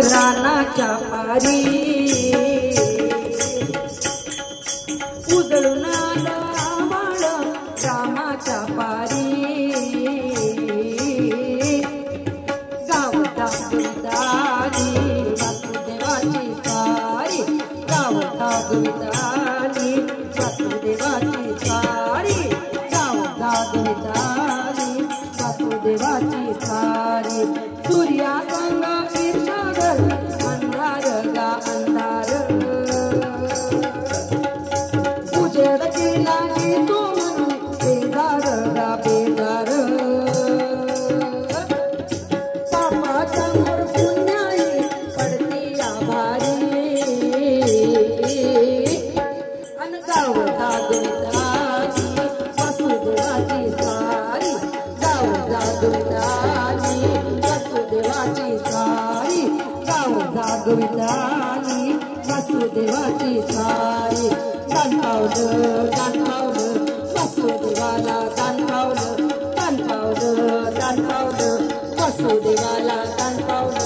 रानाच्या पारी उजळून आलं आभाळ रामाच्या पारी गावता गुरुदानी वासुदेवाची सारी गावता गुरुदानी वासुदेवाची सारी गावता गुरुदानी वासुदेवाची सारी सूर्या संग ईर्षागर अंधार गा अंधार उजेड केला घेतो म्हणून बेजार गा बेजार पापाच्या मोर पुण्याई पडती आभारी अन गावता गुरुदानी वासुदेवाची सारी गावता गुरुदानी वासुदेवाची सारी गावता गुरुदानी वासुदेवाची सारी दान पावलं वासुदेवाला दान पावलं वासुदेवाला दान पावलं